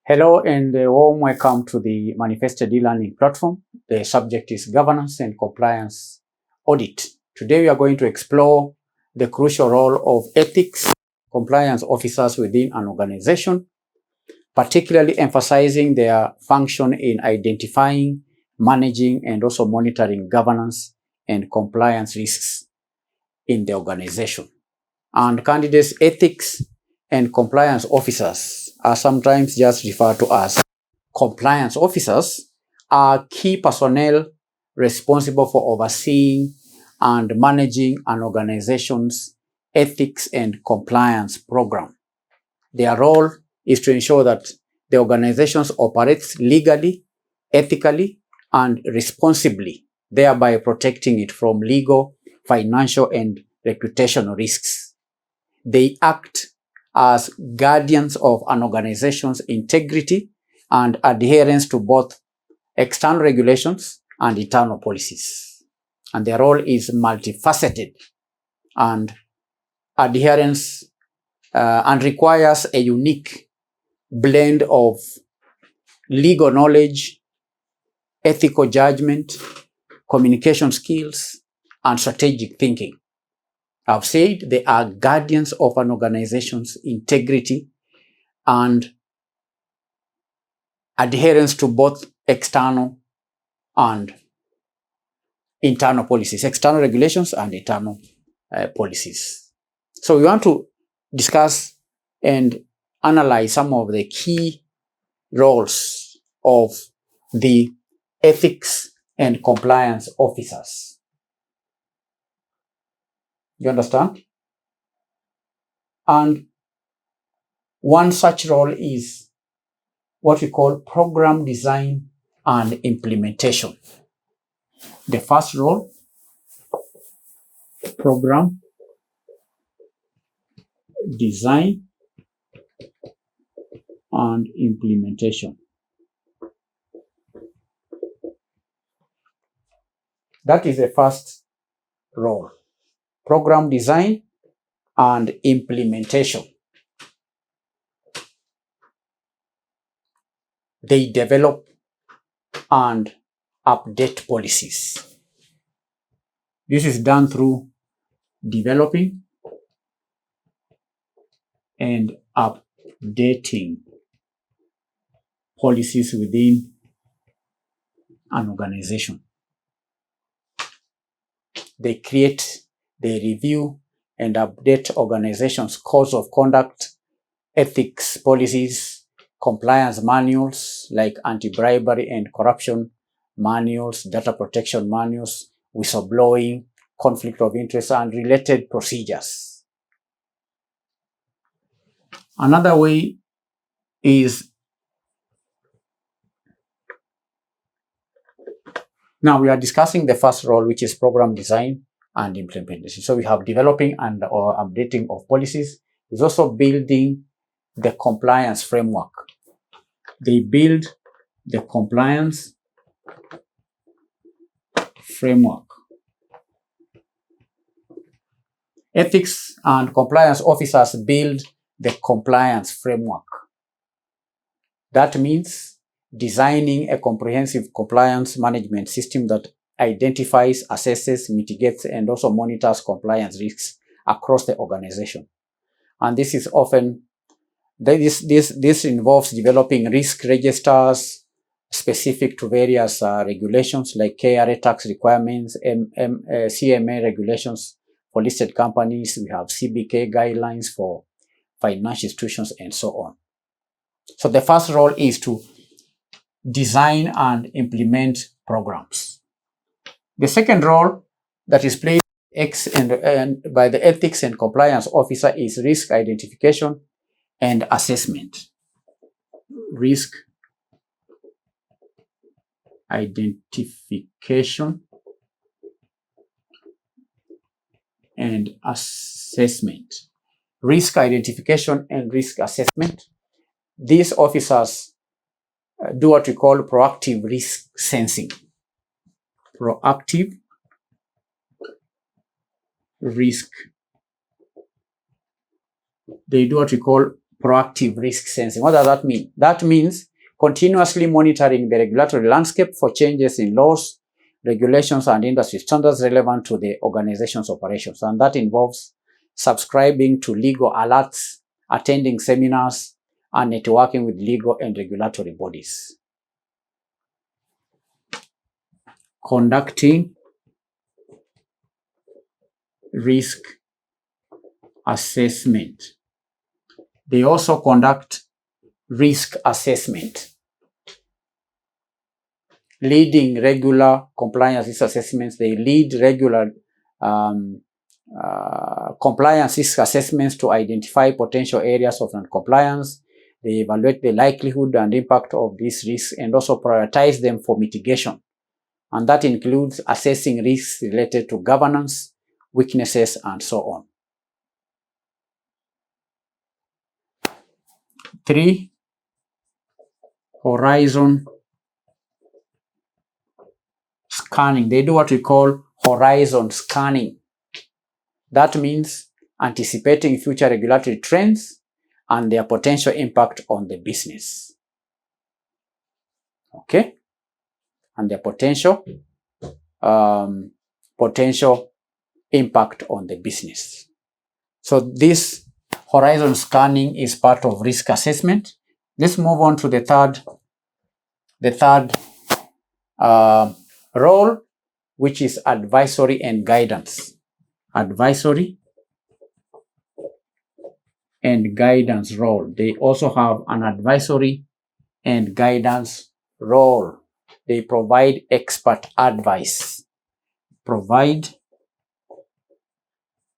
Hello and a warm welcome to the Manifested e-learning platform. The subject is governance and compliance audit. Today we are going to explore the crucial role of ethics compliance officers within an organization, particularly emphasizing their function in identifying, managing, and also monitoring governance and compliance risks in the organization. And candidates' ethics and compliance officers are sometimes just referred to as compliance officers, are key personnel responsible for overseeing and managing an organization's ethics and compliance program. Their role is to ensure that the organization operates legally, ethically, and responsibly, thereby protecting it from legal, financial, and reputational risks. They act as guardians of an organization's integrity and adherence to both external regulations and internal policies. And their role is multifaceted and adherence and requires a unique blend of legal knowledge, ethical judgment, communication skills, and strategic thinking. I've said they are guardians of an organization's integrity and adherence to both external and internal policies, external regulations and internal policies. So we want to discuss and analyze some of the key roles of the ethics and compliance officers. You understand? And one such role is what we call program design and implementation. The first role, program design and implementation. That is the first role. Program design and implementation. They develop and update policies. This is done through developing and updating policies within an organization. They create, they review, and update organizations' codes of conduct, ethics policies, compliance manuals like anti-bribery and corruption manuals, data protection manuals, whistleblowing, conflict of interest, and related procedures. Another way is, now we are discussing the first role, which is program design and implementation. So we have developing and or updating of policies. It's also building the compliance framework. They build the compliance framework. Ethics and compliance officers build the compliance framework. That means designing a comprehensive compliance management system that identifies, assesses, mitigates, and also monitors compliance risks across the organization. And this is often, this involves developing risk registers specific to various regulations like KRA tax requirements, CMA regulations for listed companies. We have CBK guidelines for financial institutions and so on. So the first role is to design and implement programs. The second role that is played by the ethics and compliance officer is risk identification and assessment. Risk identification and assessment. Risk identification and risk assessment. These officers do what we call proactive risk sensing. Proactive risk they do what we call proactive risk sensing. What does that mean? That means continuously monitoring the regulatory landscape for changes in laws, regulations, and industry standards relevant to the organization's operations. And that involves subscribing to legal alerts, attending seminars, and networking with legal and regulatory bodies. Conducting risk assessment. They also conduct risk assessment, leading regular compliance risk assessments. They lead regular compliance risk assessments to identify potential areas of non-compliance. They evaluate the likelihood and impact of these risks and also prioritize them for mitigation. And that includes assessing risks related to governance, weaknesses, and so on. 3, horizon scanning. They do what we call horizon scanning. That means anticipating future regulatory trends and their potential impact on the business. Okay? And their potential impact on the business. So this horizon scanning is part of risk assessment. Let's move on to the third role, which is advisory and guidance. Advisory and guidance role. They also have an advisory and guidance role. They provide expert advice. Provide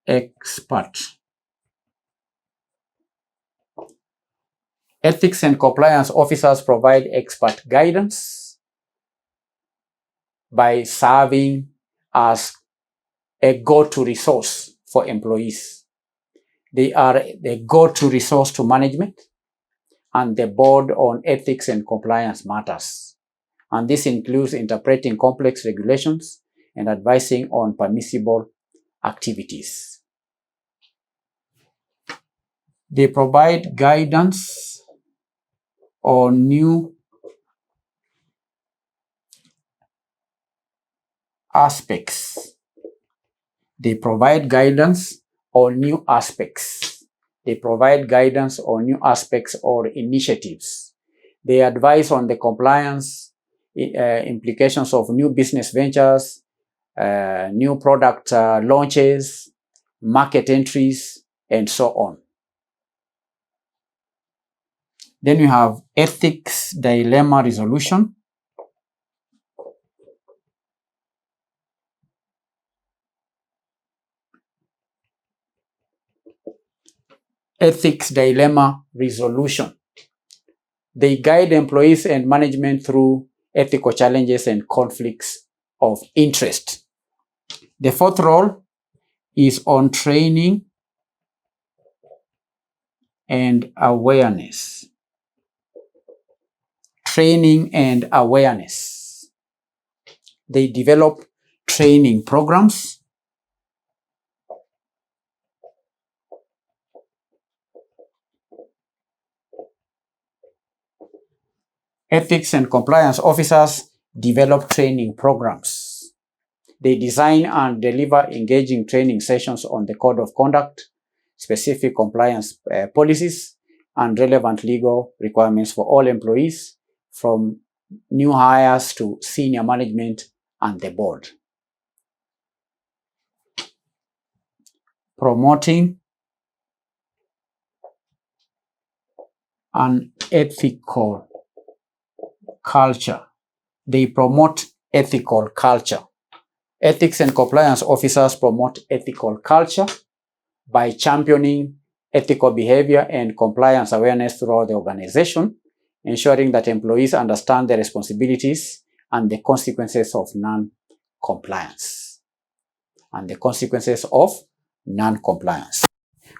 expert. Ethics and compliance officers provide expert guidance by serving as a go-to resource for employees. They are the go-to resource to management and the board on ethics and compliance matters. And this includes interpreting complex regulations and advising on permissible activities. They provide guidance on new aspects. They provide guidance on new aspects. They provide guidance on new aspects or initiatives. They advise on the compliance implications of new business ventures, new product launches, market entries, and so on. Then we have ethics dilemma resolution. Ethics dilemma resolution. They guide employees and management through ethical challenges and conflicts of interest. The fourth role is on training and awareness. Training and awareness. They develop training programs. Ethics and compliance officers develop training programs. They design and deliver engaging training sessions on the code of conduct, specific compliance policies, and relevant legal requirements for all employees, from new hires to senior management and the board. Promoting an ethical culture. They promote ethical culture. Ethics and compliance officers promote ethical culture by championing ethical behavior and compliance awareness throughout the organization, ensuring that employees understand the responsibilities and the consequences of non-compliance.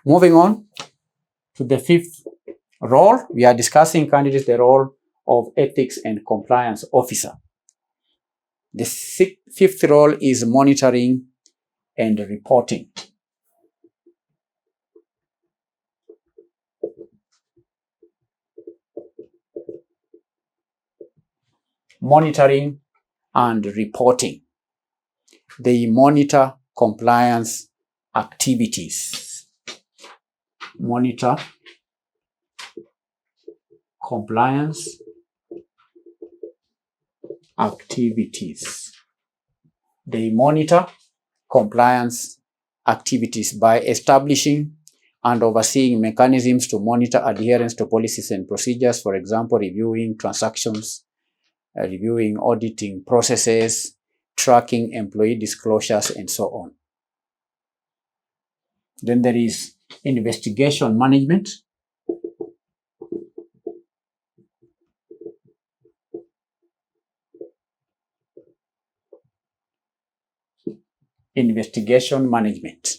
Moving on to the fifth role, we are discussing candidates the role of ethics and compliance officer. The fifth role is monitoring and reporting. monitoring and reporting. They monitor compliance activities. Monitor compliance activities. They monitor compliance activities by establishing and overseeing mechanisms to monitor adherence to policies and procedures, for example, reviewing transactions, reviewing auditing processes, tracking employee disclosures, and so on. Then there is investigation management. Investigation management.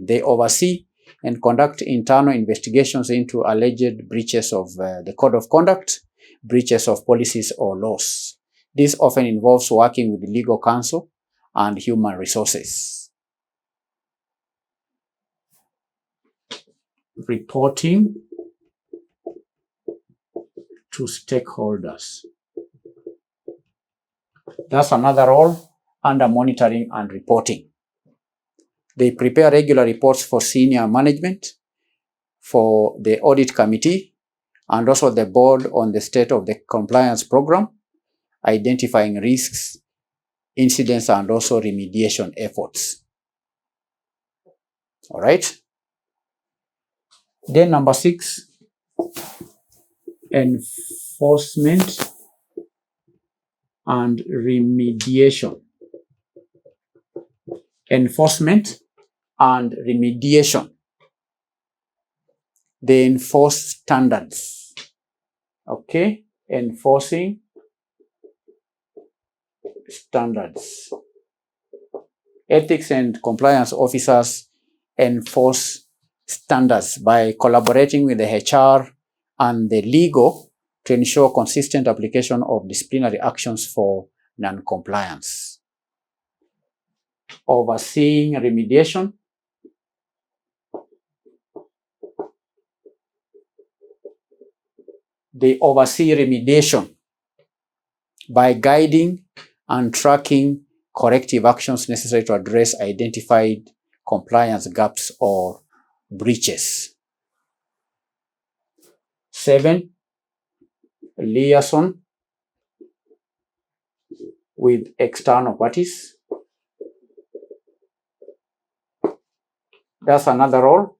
They oversee and conduct internal investigations into alleged breaches of the code of conduct, breaches of policies or laws. This often involves working with legal counsel and human resources. Reporting to stakeholders. That's another role under monitoring and reporting. They prepare regular reports for senior management, for the audit committee, and also the board on the state of the compliance program, identifying risks, incidents, and also remediation efforts. All right. Then number 6, enforcement and remediation. Enforcement and remediation. They enforce standards. Okay, enforcing standards. Ethics and compliance officers enforce standards by collaborating with the HR and the legal to ensure consistent application of disciplinary actions for non-compliance. Overseeing remediation. They oversee remediation by guiding and tracking corrective actions necessary to address identified compliance gaps or breaches. 7, liaison with external parties. That's another role.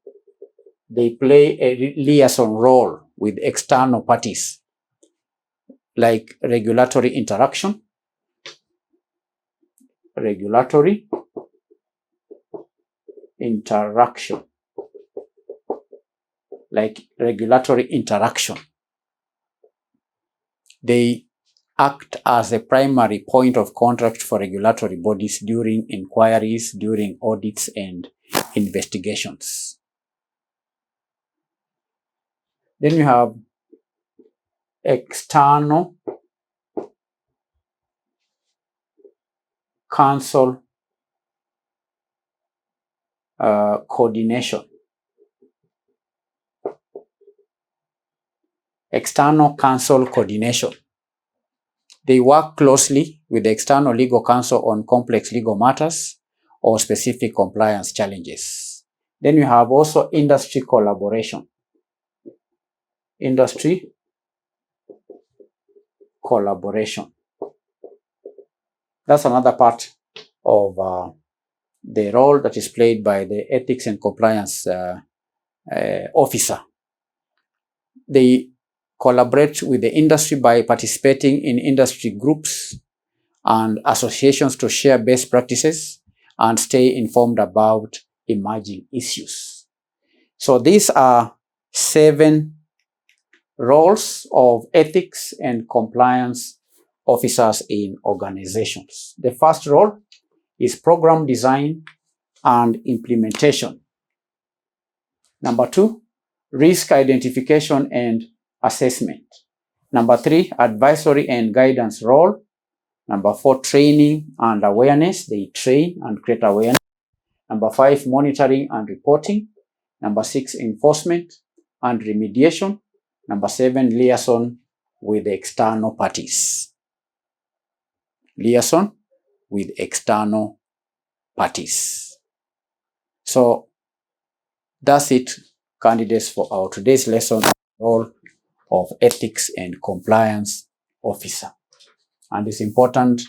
They play a liaison role with external parties, like regulatory interaction, like regulatory interaction. They act as a primary point of contact for regulatory bodies during inquiries, during audits, and investigations. Then you have external counsel coordination. External counsel coordination. They work closely with the external legal counsel on complex legal matters or specific compliance challenges. Then you have also industry collaboration. Industry collaboration. That's another part of the role that is played by the ethics and compliance officer. They collaborate with the industry by participating in industry groups and associations to share best practices and stay informed about emerging issues. So these are 7 roles of ethics and compliance officers in organizations. The first role is program design and implementation. Number 2, risk identification and assessment. Number 3, advisory and guidance role. Number 4, training and awareness. They train and create awareness. Number 5, monitoring and reporting. Number 6, enforcement and remediation. Number 7, liaison with external parties. Liaison with external parties. So that's it, candidates, for our today's lesson on the role of ethics and compliance officer. And it's important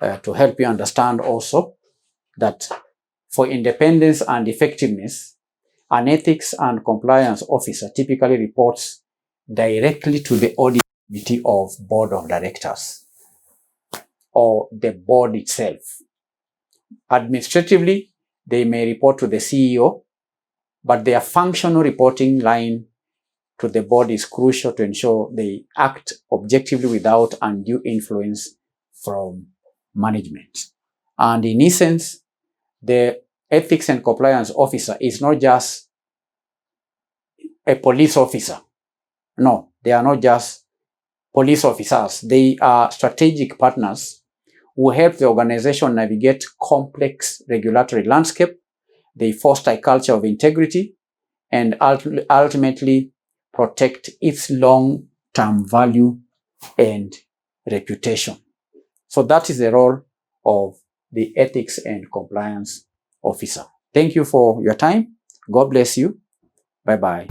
to help you understand also that for independence and effectiveness, an ethics and compliance officer typically reports directly to the audit committee of board of directors or the board itself. Administratively, they may report to the CEO, but their functional reporting line to the board is crucial to ensure they act objectively without undue influence from management. And in essence, the ethics and compliance officer is not just a police officer. No, they are not just police officers. They are strategic partners who help the organization navigate complex regulatory landscape. They foster a culture of integrity and ultimately protect its long-term value and reputation. So that is the role of the ethics and compliance officer. Thank you for your time. God bless you. Bye-bye.